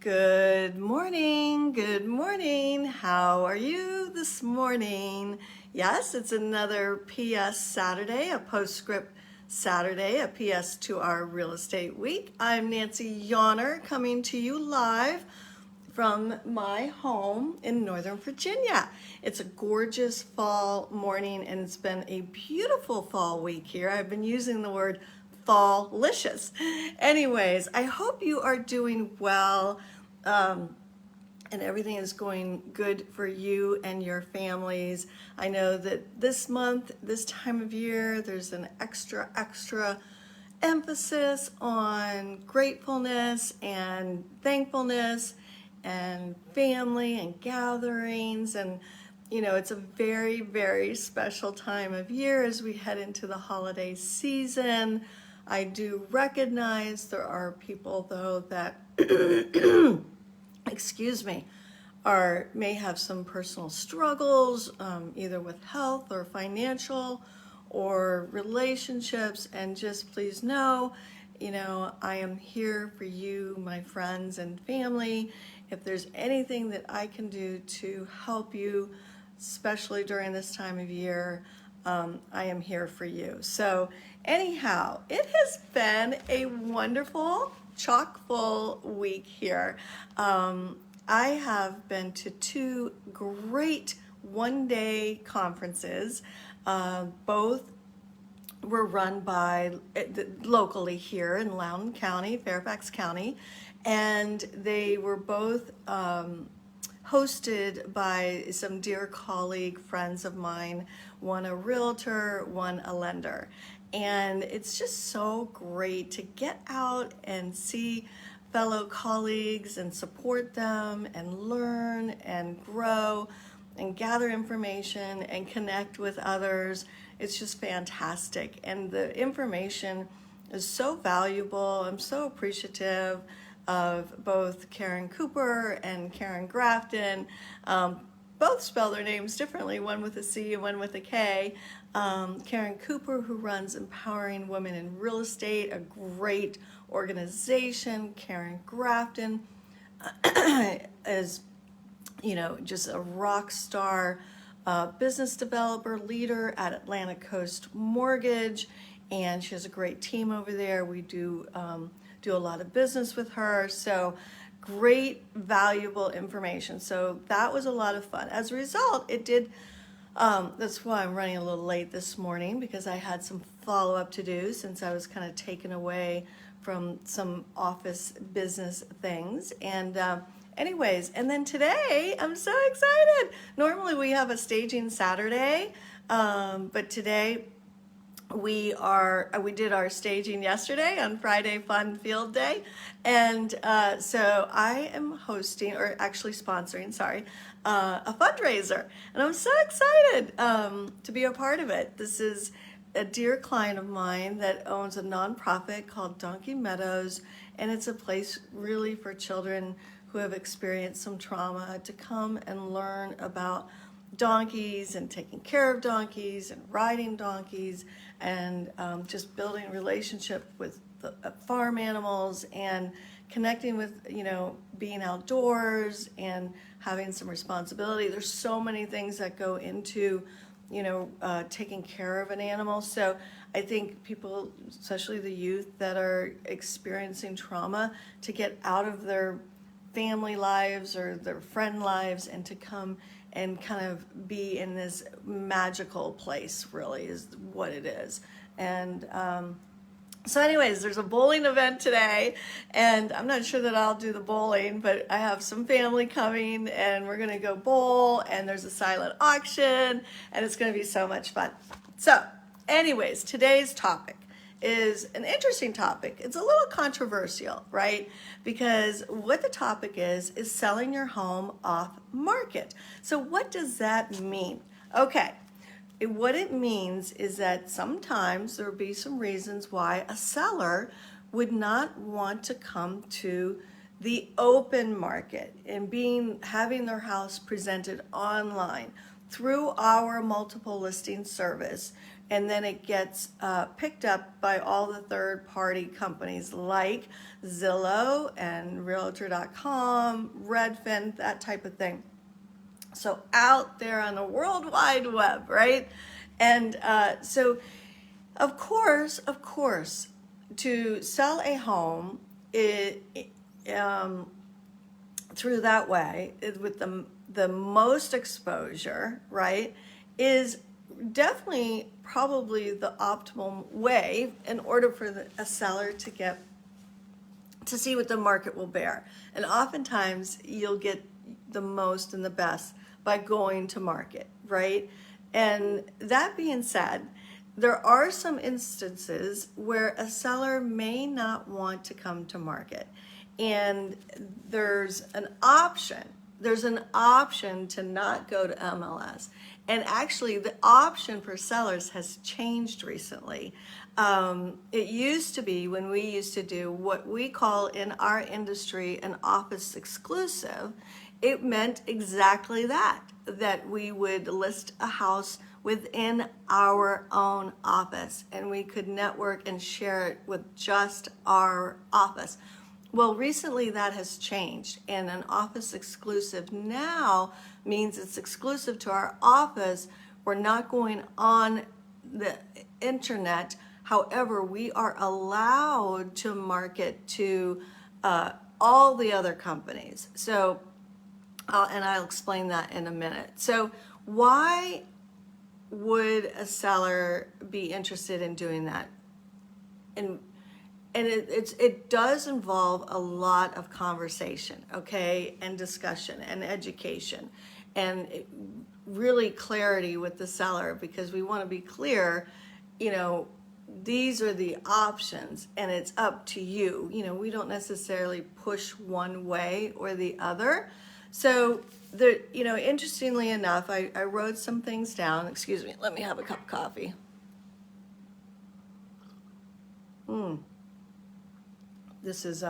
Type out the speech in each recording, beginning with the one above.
Good morning. Good morning. How are you this morning? Yes, it's another PS Saturday, a postscript Saturday, a PS to our real estate week. I'm Nancy Yawner coming to you live from my home in Northern Virginia. It's a gorgeous fall morning and it's been a beautiful fall week here. I've been using the word fall-licious. Anyways, I hope you are doing well and everything is going good for you and your families. I know that this month, this time of year, there's an extra emphasis on gratefulness and thankfulness and family and gatherings, and it's a very special time of year as we head into the holiday season. I do recognize there are people though that excuse me, may have some personal struggles, either with health or financial or relationships, and just please know, I am here for you, my friends and family. If there's anything that I can do to help you, especially during this time of year, I am here for you. So anyhow, it has been a wonderful, chock-full week here. I have been to two great one-day conferences. Both were run by locally here in Loudoun County, Fairfax County, and they were both hosted by some dear colleague friends of mine, one a realtor, one a lender. And it's just so great to get out and see fellow colleagues and support them and learn and grow and gather information and connect with others. It's just fantastic. And the information is so valuable. I'm so appreciative of both Karen Cooper and Karen Grafton. Both spell their names differently, one with a C and one with a K. Karen Cooper, who runs Empowering Women in Real Estate, a great organization. Karen Grafton is, just a rock star business developer, leader at Atlantic Coast Mortgage, and she has a great team over there. We do a lot of business with her. So great, valuable information. So that was a lot of fun. As a result, it did, that's why I'm running a little late this morning, because I had some follow-up to do since I was kind of taken away from some office business things. And anyways, and then today, I'm so excited. Normally we have a staging Saturday, but today we did our staging yesterday on Friday Fun Field Day, and so I am hosting, or actually sponsoring, a fundraiser, and I'm so excited to be a part of it. This is a dear client of mine that owns a nonprofit called Donkey Meadows, and it's a place really for children who have experienced some trauma to come and learn about donkeys and taking care of donkeys and riding donkeys and just building a relationship with the farm animals and connecting with, being outdoors and having some responsibility. There's so many things that go into, taking care of an animal. So I think people, especially the youth that are experiencing trauma, to get out of their family lives or their friend lives and to come and kind of be in this magical place, really is what it is. And so anyways, there's a bowling event today, and I'm not sure that I'll do the bowling, but I have some family coming and we're gonna go bowl, and there's a silent auction, and it's gonna be so much fun. So anyways, today's topic is an interesting topic. It's a little controversial, right? Because what the topic is selling your home off market. So what does that mean? Okay, what it means is that sometimes there will be some reasons why a seller would not want to come to the open market and having their house presented online through our multiple listing service. and then it gets picked up by all the third-party companies like Zillow and Realtor.com, Redfin, that type of thing. So out there on the World Wide Web, right? And so, of course, to sell a home, through that way, with the most exposure, right, is definitely probably the optimal way in order for a seller to get to see what the market will bear. And oftentimes you'll get the most and the best by going to market, right? And that being said, there are some instances where a seller may not want to come to market. And there's an option. There's an option to not go to MLS. And actually, the option for sellers has changed recently. It used to be when we used to do what we call in our industry an office exclusive. It meant exactly that we would list a house within our own office and we could network and share it with just our office. Well, recently that has changed, and an office exclusive now means it's exclusive to our office. We're not going on the internet. However, we are allowed to market to all the other companies. So, and I'll explain that in a minute. So, why would a seller be interested in doing that? And it does involve a lot of conversation, okay, and discussion and education, and really clarity with the seller, because we want to be clear, these are the options and it's up to you. We don't necessarily push one way or the other. So interestingly enough, I wrote some things down. Excuse me, let me have a cup of coffee. This is,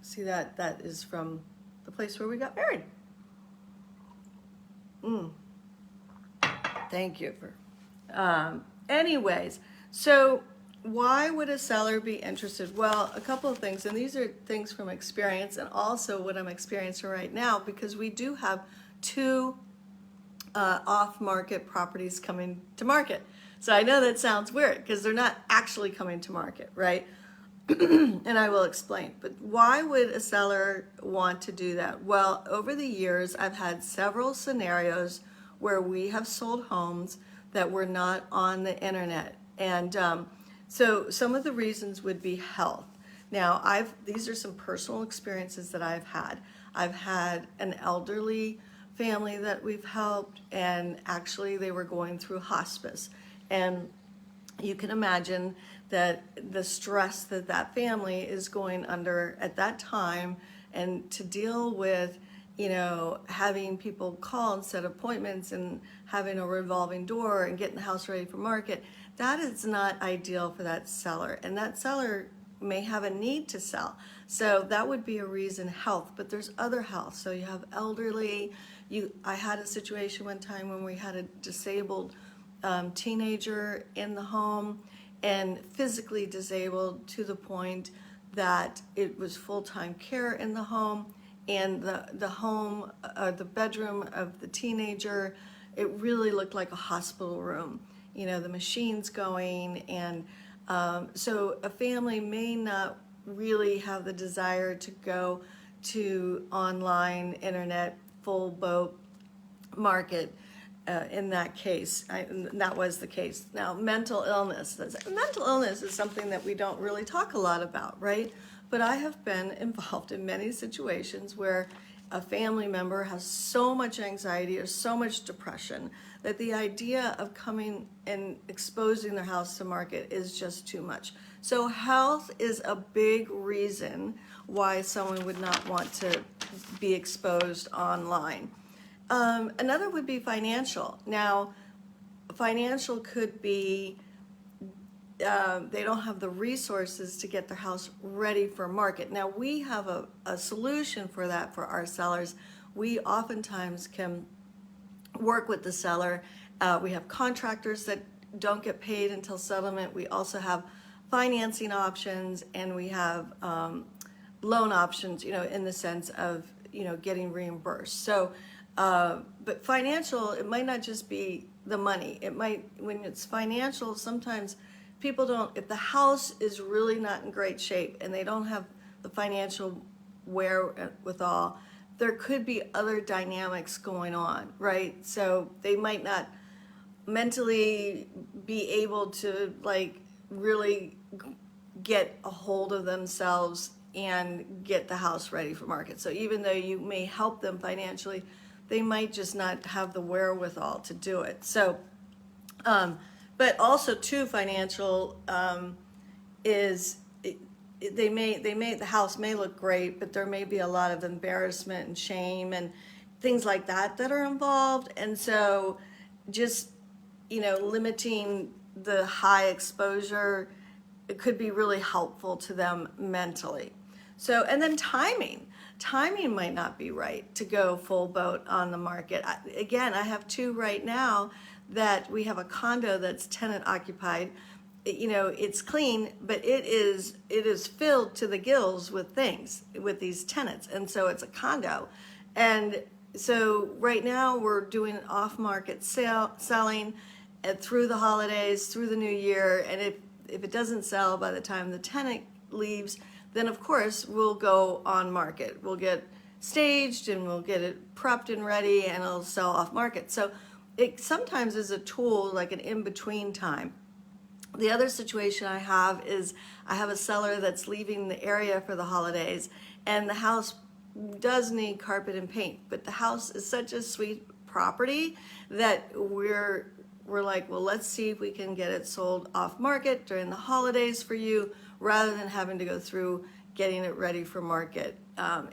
see that is from the place where we got married. Thank you for, anyways, so why would a seller be interested? Well, a couple of things, and these are things from experience and also what I'm experiencing right now, because we do have two off-market properties coming to market. So I know that sounds weird because they're not actually coming to market, right? And I will explain. But why would a seller want to do that? Well, over the years, I've had several scenarios where we have sold homes that were not on the internet. And so some of the reasons would be health. Now, these are some personal experiences that I've had. I've had an elderly family that we've helped, and actually they were going through hospice. And you can imagine that the stress that family is going under at that time, and to deal with, having people call and set appointments and having a revolving door and getting the house ready for market, that is not ideal for that seller. And that seller may have a need to sell. So that would be a reason, health, but there's other health. So you have elderly. I had a situation one time when we had a disabled teenager in the home, and physically disabled to the point that it was full-time care in the home, and the home, the bedroom of the teenager, it really looked like a hospital room. The machines going, and so a family may not really have the desire to go to online, internet, full boat market. In that case, that was the case. Now, mental illness. Mental illness is something that we don't really talk a lot about, right? But I have been involved in many situations where a family member has so much anxiety or so much depression that the idea of coming and exposing their house to market is just too much. So health is a big reason why someone would not want to be exposed online. Another would be financial. Now, financial could be they don't have the resources to get their house ready for market. Now, we have a solution for that for our sellers. We oftentimes can work with the seller. We have contractors that don't get paid until settlement, we also have financing options, and we have loan options, in the sense of, getting reimbursed. So, but financial, it might not just be the money. It might, when it's financial, sometimes people don't, if the house is really not in great shape and they don't have the financial wherewithal, there could be other dynamics going on, right? So they might not mentally be able to really get a hold of themselves and get the house ready for market. So even though you may help them financially, they might just not have the wherewithal to do it. So, but also too, financial is, the house may look great, but there may be a lot of embarrassment and shame and things like that are involved. And so just, limiting the high exposure, it could be really helpful to them mentally. So, and then timing might not be right to go full boat on the market. I have two right now that we have a condo that's tenant occupied. It's clean, but it is filled to the gills with things, with these tenants. And so it's a condo. And so right now we're doing an off-market selling through the holidays, through the new year. And if it doesn't sell by the time the tenant leaves, then of course we'll go on market. We'll get staged and we'll get it prepped and ready, and it'll sell off market. So it sometimes is a tool, like an in-between time. The other situation I have is I have a seller that's leaving the area for the holidays, and the house does need carpet and paint, but the house is such a sweet property that we're like, well, let's see if we can get it sold off market during the holidays for you, rather than having to go through getting it ready for market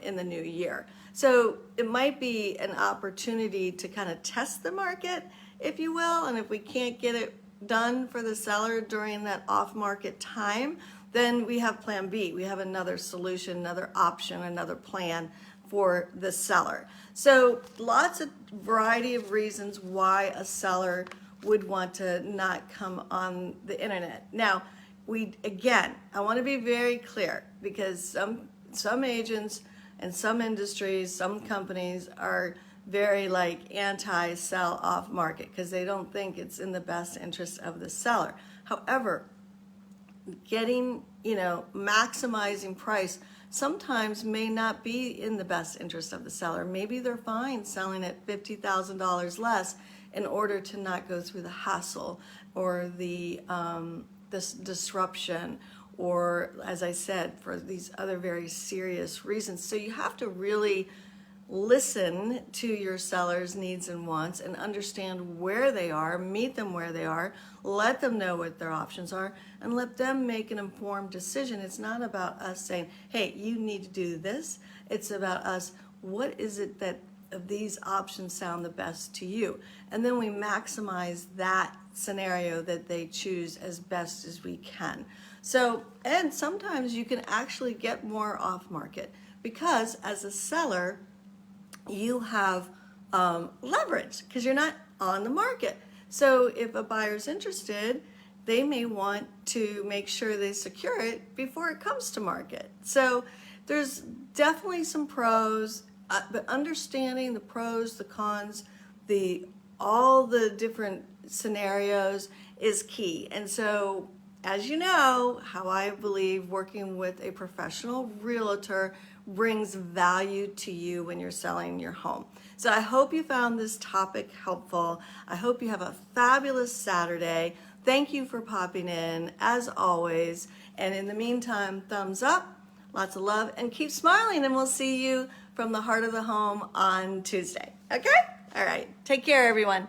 in the new year. So it might be an opportunity to kind of test the market, if you will, and if we can't get it done for the seller during that off-market time, then we have plan B. We have another solution, another option, another plan for the seller. So lots of variety of reasons why a seller would want to not come on the internet. Now, I want to be very clear, because some agents and some industries, some companies are very anti-sell off market because they don't think it's in the best interest of the seller. However, maximizing price sometimes may not be in the best interest of the seller. Maybe they're fine selling at $50,000 less in order to not go through the hassle or this disruption, or, as I said, for these other very serious reasons. So you have to really listen to your seller's needs and wants and understand where they are, meet them where they are, let them know what their options are, and let them make an informed decision. It's not about us saying, hey, you need to do this. It's about us, what is it that of these options sound the best to you? And then we maximize that scenario that they choose as best as we can. So, and sometimes you can actually get more off market, because as a seller, you have leverage because you're not on the market. So if a buyer's interested, they may want to make sure they secure it before it comes to market. So there's definitely some pros, but understanding the pros, the cons, all the different scenarios is key. And so, as you know, how I believe working with a professional realtor brings value to you when you're selling your home. So I hope you found this topic helpful. I hope you have a fabulous Saturday. Thank you for popping in, as always. And in the meantime, thumbs up, lots of love, and keep smiling, and we'll see you from the heart of the home on Tuesday. Okay? All right. Take care, everyone.